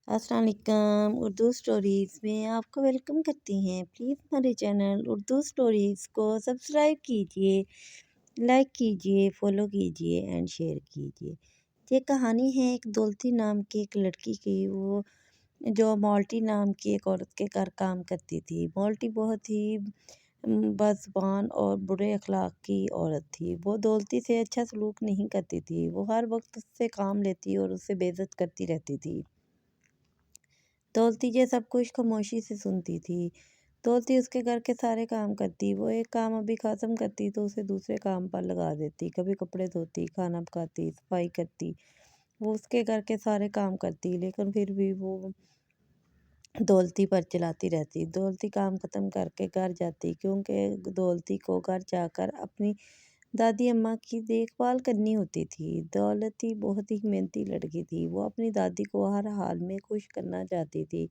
अस्सलाम वालेकुम उर्दू स्टोरीज़ में आपको वेलकम करती हैं। प्लीज़ हमारे चैनल उर्दू स्टोरीज़ को सब्सक्राइब कीजिए, लाइक कीजिए, फॉलो कीजिए एंड शेयर कीजिए। ये कहानी है एक दौलती नाम की एक लड़की की, वो जो मोल्टी नाम की एक औरत के घर काम करती थी। मोल्टी बहुत ही बदज़ुबान और बुरे अखलाक की औरत थी। वो दौलती से अच्छा सलूक नहीं करती थी। वो हर वक्त उससे काम लेती और उससे बेइज्जत करती रहती थी। दौलती ये सब कुछ खामोशी से सुनती थी। दौलती उसके घर के सारे काम करती। वो एक काम अभी ख़त्म करती तो उसे दूसरे काम पर लगा देती। कभी कपड़े धोती, खाना पकाती, सफाई करती। वो उसके घर के सारे काम करती, लेकिन फिर भी वो दौलती पर चिल्लाती रहती। दौलती काम ख़त्म करके घर जाती, क्योंकि दौलती को घर जाकर अपनी दादी अम्मा की देखभाल करनी होती थी। दौलती बहुत ही मेहनती लड़की थी। वो अपनी दादी को हर हाल में खुश करना चाहती थी।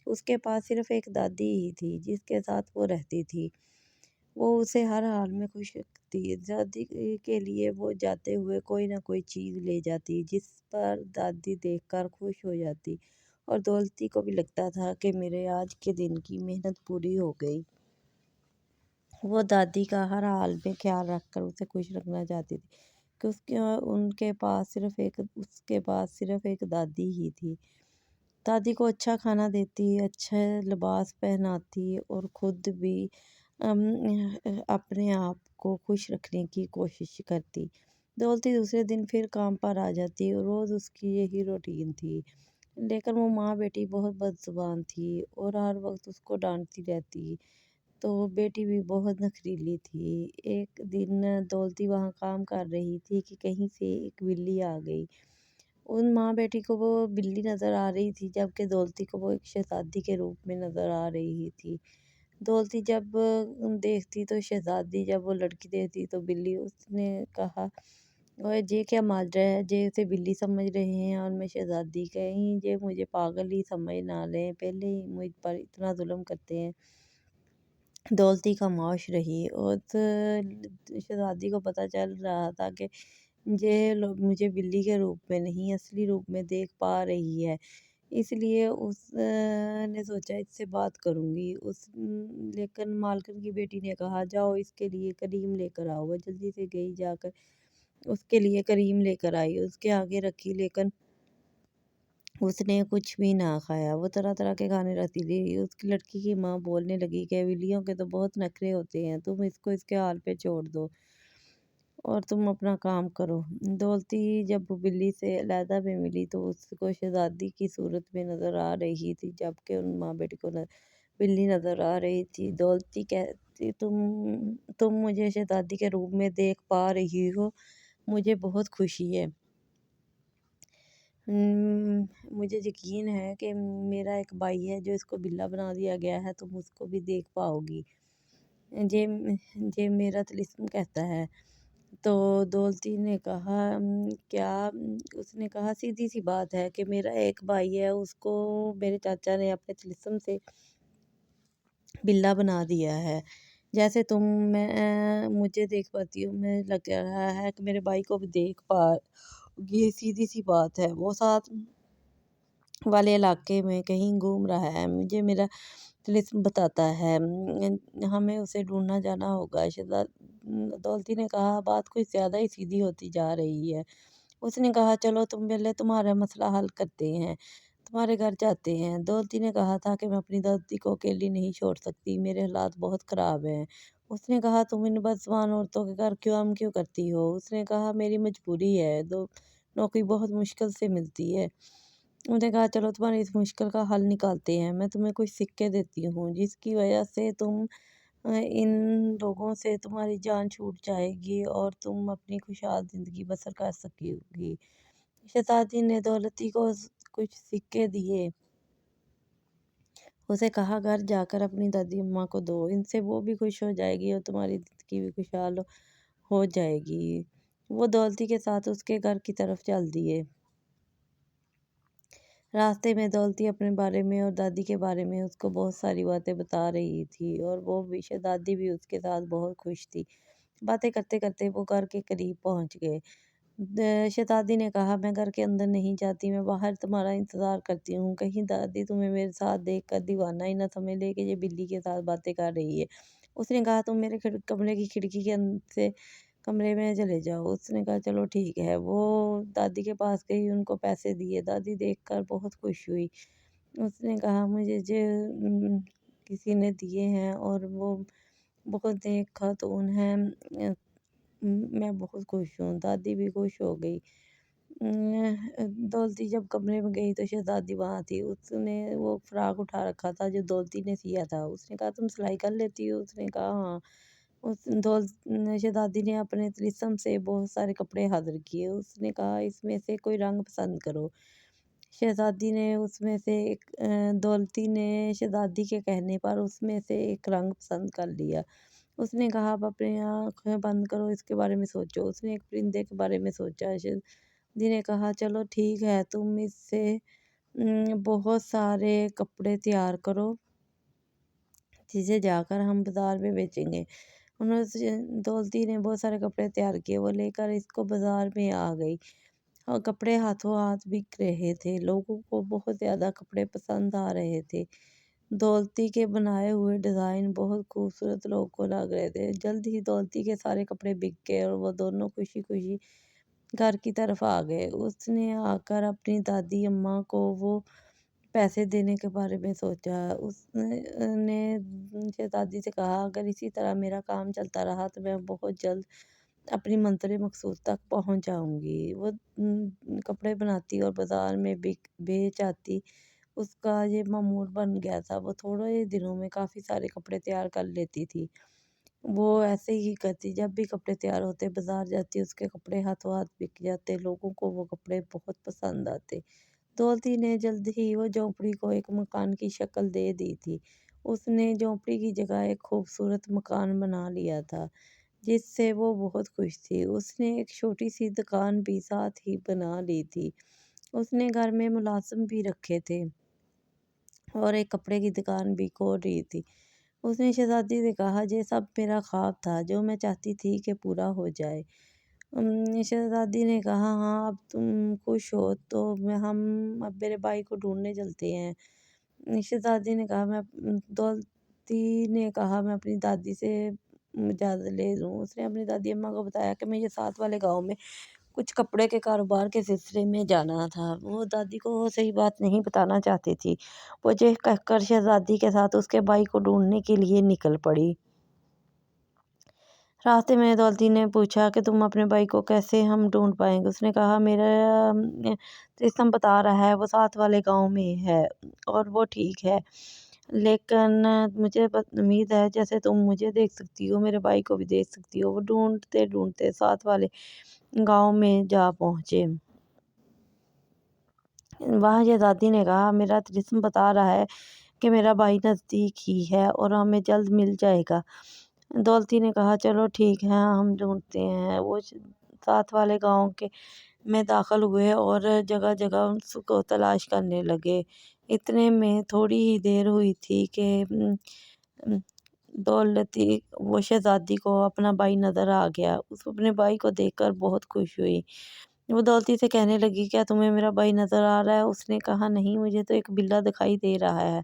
उसके पास सिर्फ एक दादी ही थी जिसके साथ वो रहती थी। वो उसे हर हाल में खुश रखती। दादी के लिए वो जाते हुए कोई ना कोई चीज़ ले जाती, जिस पर दादी देखकर खुश हो जाती। और दौलती को भी लगता था कि मेरे आज के दिन की मेहनत पूरी हो गई। वो दादी का हर हाल में ख्याल रखकर उसे खुश रखना चाहती थी, कि उसके पास सिर्फ एक दादी ही थी। दादी को अच्छा खाना देती, अच्छे लिबास पहनाती और खुद भी अपने आप को खुश रखने की कोशिश करती। दौलती दूसरे दिन फिर काम पर आ जाती और रोज़ उसकी यही रूटीन थी। लेकिन वो माँ बेटी बहुत बदज़ुबान थी और हर वक्त उसको डांटती रहती। तो बेटी भी बहुत नखरीली थी। एक दिन दौलती वहाँ काम कर रही थी कि कहीं से एक बिल्ली आ गई। उन माँ बेटी को वो बिल्ली नज़र आ रही थी, जबकि दौलती को वो एक शहज़ादी के रूप में नज़र आ रही थी। दौलती जब देखती तो शहज़ादी, जब वो लड़की देखती तो बिल्ली। उसने कहा, ओए जे क्या माजरा है, जे उसे बिल्ली समझ रहे हैं और मैं शहज़ादी, कहीं जे मुझे पागल ही समझ ना लें, पहले ही मुझ पर इतना जुल्म करते हैं। दौलती खामोश रही और शहज़ादी को पता चल रहा था कि ये लोग मुझे बिल्ली के रूप में नहीं, असली रूप में देख पा रही है। इसलिए ने सोचा इससे बात करूँगी। लेकिन मालकिन की बेटी ने कहा, जाओ इसके लिए करीम लेकर आओ। वो जल्दी से गई, जाकर उसके लिए करीम लेकर आई, उसके आगे रखी, लेकिन उसने कुछ भी ना खाया। वो तरह-तरह के खाने रखती थी। उसकी लड़की की माँ बोलने लगी कि बिल्लियों के तो बहुत नखरे होते हैं, तुम इसको इसके हाल पे छोड़ दो और तुम अपना काम करो। दौलती जब वो बिल्ली से अलहदा में मिली तो उसको शहज़ादी की सूरत में नज़र आ रही थी, जबकि उन माँ बेटी को बिल्ली नज़र आ रही थी। दौलती कहती, तुम मुझे शहज़ादी के रूप में देख पा रही हो, मुझे बहुत खुशी है। मुझे यकीन है कि मेरा एक भाई है जो इसको बिल्ला बना दिया गया है, तुम उसको भी देख पाओगी। ये ये मेरा तिलिस्म कहता है। तो दौलती ने कहा, क्या? उसने कहा, सीधी सी बात है कि मेरा एक भाई है, उसको मेरे चाचा ने अपने तिलिस्म से बिल्ला बना दिया है। जैसे मुझे देख पाती हो, मैं लग रहा है कि मेरे भाई को भी देख पा, ये सीधी सी बात है। वो साथ वाले इलाके में कहीं घूम रहा है, मुझे मेरा तिलिस्म बताता है। हमें उसे ढूंढना जाना होगा। दौलती ने कहा, बात कुछ ज़्यादा ही सीधी होती जा रही है। उसने कहा, चलो तुम पहले तुम्हारा मसला हल करते हैं, तुम्हारे घर जाते हैं। दौलती ने कहा था कि मैं अपनी दादी को अकेली नहीं छोड़ सकती, मेरे हालात बहुत ख़राब हैं। उसने कहा, तुम इन बदजुबान औरतों के घर क्यों करती हो? उसने कहा, मेरी मजबूरी है, दो नौकरी बहुत मुश्किल से मिलती है। उसने कहा, चलो तुम्हारी इस मुश्किल का हल निकालते हैं। मैं तुम्हें कुछ सिक्के देती हूँ, जिसकी वजह से इन लोगों से तुम्हारी जान छूट जाएगी और तुम अपनी खुशहाल ज़िंदगी बसर कर सकोगी। शहज़ादी ने दौलती को कुछ सिक्के दिए। उसे कहा, घर जाकर अपनी दादी अम्मा को दो, इनसे वो भी खुश हो जाएगी और तुम्हारी ज़िंदगी भी खुशहाल हो जाएगी। वो दौलती के साथ उसके घर की तरफ चल दिए। रास्ते में दौलती अपने बारे में और दादी के बारे में उसको बहुत सारी बातें बता रही थी और वो भी शहज़ादी भी उसके साथ बहुत खुश थी। बातें करते करते वो घर के करीब पहुंच गए। शहजादी ने कहा, मैं घर के अंदर नहीं जाती, मैं बाहर तुम्हारा इंतज़ार करती हूँ, कहीं दादी तुम्हें मेरे साथ देखकर दीवाना ही ना समझ ले कि ये बिल्ली के साथ बातें कर रही है। उसने कहा, तुम मेरे कमरे की खिड़की के से कमरे में चले जाओ। उसने कहा, चलो ठीक है। वो दादी के पास गई, उनको पैसे दिए। दादी देखकर बहुत खुश हुई। उसने कहा, मुझे जो किसी ने दिए हैं और वो बहुत नेक खातून हैं, मैं बहुत खुश हूँ। दादी भी खुश हो गई। दौलती जब कमरे में गई तो शहजादी वहाँ थी। उसने वो फ्रॉक उठा रखा था जो दौलती ने सिया था। उसने कहा, तुम सिलाई कर लेती हो? उसने कहा, हाँ। शहजादी ने अपने तिलिस्म से बहुत सारे कपड़े हाजिर किए। उसने कहा, इसमें से कोई रंग पसंद करो। शहजादी ने उसमें से एक दौलती ने शहजादी के कहने पर उसमें से एक रंग पसंद कर लिया। उसने कहा, आप अपनी आँखें बंद करो, इसके बारे में सोचो। उसने एक परिंदे के बारे में सोचा। शहजादी ने कहा, चलो ठीक है, तुम इससे बहुत सारे कपड़े तैयार करो, जिसे जाकर हम बाजार में बेचेंगे। दौलती ने बहुत सारे कपड़े तैयार किए। वो लेकर इसको बाजार में आ गई और कपड़े हाथों हाथ बिक रहे थे। लोगों को बहुत ज़्यादा कपड़े पसंद आ रहे थे। दौलती के बनाए हुए डिज़ाइन बहुत खूबसूरत लोगों को लग रहे थे। जल्द ही दौलती के सारे कपड़े बिक गए और वो दोनों खुशी खुशी घर की तरफ आ गए। उसने आकर अपनी दादी अम्मा को वो पैसे देने के बारे में सोचा। उसने शहज़ादी से कहा, अगर इसी तरह मेरा काम चलता रहा तो मैं बहुत जल्द अपनी मंज़िल मक़सूद तक पहुँच जाऊँगी। वो कपड़े बनाती और बाज़ार में बेच आती। उसका ये मामूल बन गया था। वो थोड़े ही दिनों में काफ़ी सारे कपड़े तैयार कर लेती थी। वो ऐसे ही करती, जब भी कपड़े तैयार होते बाज़ार जाती, उसके कपड़े हाथों हाथ बिक जाते। लोगों को वो कपड़े बहुत पसंद आते। दौलती ने जल्द ही वो झोंपड़ी को एक मकान की शक्ल दे दी थी। उसने झोंपड़ी की जगह एक खूबसूरत मकान बना लिया था, जिससे वो बहुत खुश थी। उसने एक छोटी सी दुकान भी साथ ही बना ली थी। उसने घर में मुलाजिम भी रखे थे और एक कपड़े की दुकान भी खोल रही थी। उसने शहज़ादी से कहा, ये सब मेरा ख्वाब था, जो मैं चाहती थी कि पूरा हो जाए। शहज़ादी ने कहा, हाँ, अब तुम खुश हो तो हम अब मेरे भाई को ढूंढने चलते हैं। शहज़ादी ने कहा, दौलती ने कहा, मैं अपनी दादी से इजाज़त ले लूँ। उसने अपनी दादी अम्मा को बताया कि मुझे साथ वाले गांव में कुछ कपड़े के कारोबार के सिलसिले में जाना था। वो दादी को वो सही बात नहीं बताना चाहती थी। वो ये कहकर शहज़ादी के साथ उसके भाई को ढूंढने के लिए निकल पड़ी। रास्ते में दौलती ने पूछा कि तुम अपने भाई को कैसे हम ढूंढ पाएंगे? उसने कहा, मेरा सिस्टम बता रहा है वो साथ वाले गांव में है और वो ठीक है, लेकिन मुझे उम्मीद है जैसे तुम मुझे देख सकती हो मेरे भाई को भी देख सकती हो। वो ढूंढते ढूंढते साथ वाले गांव में जा पहुंचे। वहाँ शहज़ादी ने कहा, मेरा जिस्म बता रहा है कि मेरा भाई नज़दीक ही है और हमें जल्द मिल जाएगा। दौलती ने कहा, चलो ठीक है, हम ढूंढते हैं। वो साथ वाले गांव के में दाखिल हुए और जगह जगह उसको तलाश करने लगे। इतने में थोड़ी ही देर हुई थी कि अम, दौलती वो शहज़ादी को अपना भाई नज़र आ गया। उस अपने भाई को देखकर बहुत खुश हुई। वो दौलती से कहने लगी, क्या तुम्हें मेरा भाई नज़र आ रहा है? उसने कहा, नहीं, मुझे तो एक बिल्ला दिखाई दे रहा है।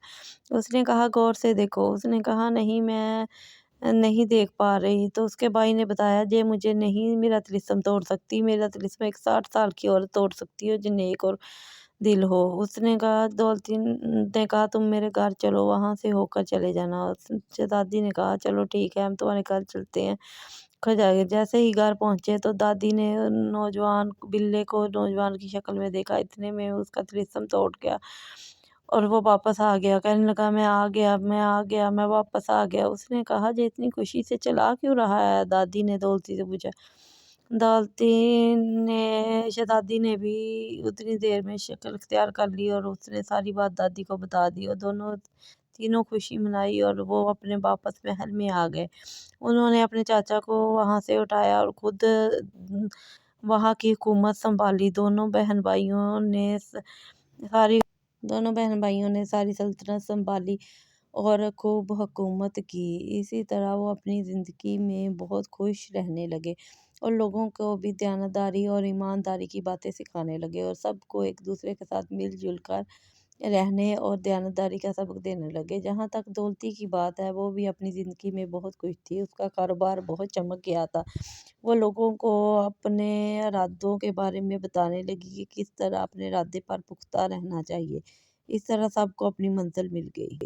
उसने कहा, गौर से देखो। उसने कहा, नहीं, मैं नहीं देख पा रही। तो उसके भाई ने बताया, ये मुझे नहीं मेरा तिलिस्म तोड़ सकती। मेरा तिलिस्म एक 60 साल की औरत तोड़ सकती है जो नेक और दिल हो। उसने कहा, दौलती ने कहा, तुम मेरे घर चलो, वहाँ से होकर चले जाना। शहजादी ने कहा, चलो ठीक है, हम तुम्हारे घर चलते हैं। खजाए जैसे ही घर पहुंचे तो दादी ने नौजवान बिल्ले को नौजवान की शक्ल में देखा। इतने में उसका तिलिस्म तोड़ गया और वो वापस आ गया। कहने लगा, मैं आ गया, मैं आ गया, मैं वापस आ गया। उसने कहा, ये इतनी खुशी से चला क्यों रहा है? दादी ने दौलती से पूछा। दौलती ने शहजादी ने भी उतनी देर में शक्ल इख्तियार कर ली और उसने सारी बात दादी को बता दी और दोनों तीनों खुशी मनाई और वो अपने वापस महल में आ गए। उन्होंने अपने चाचा को वहाँ से उठाया और खुद वहाँ की हुकूमत संभाली। सारी दोनों बहन भाइयों ने सारी सल्तनत संभाली और खूब हुकूमत की। इसी तरह वो अपनी ज़िंदगी में बहुत खुश रहने लगे اور لوگوں کو بھی دیانتداری اور ایمانداری کی باتیں سکھانے لگے اور سب کو ایک دوسرے کے ساتھ مل جل کر رہنے اور دیانتداری کا سبق دینے لگے۔ جہاں تک دولتی کی بات ہے، وہ بھی اپنی زندگی میں بہت خوش تھی، اس کا کاروبار بہت چمک گیا تھا۔ وہ لوگوں کو اپنے ارادوں کے بارے میں بتانے لگی کہ کس طرح اپنے ارادے پر پختہ رہنا چاہیے۔ اس طرح سب کو اپنی منزل مل گئی۔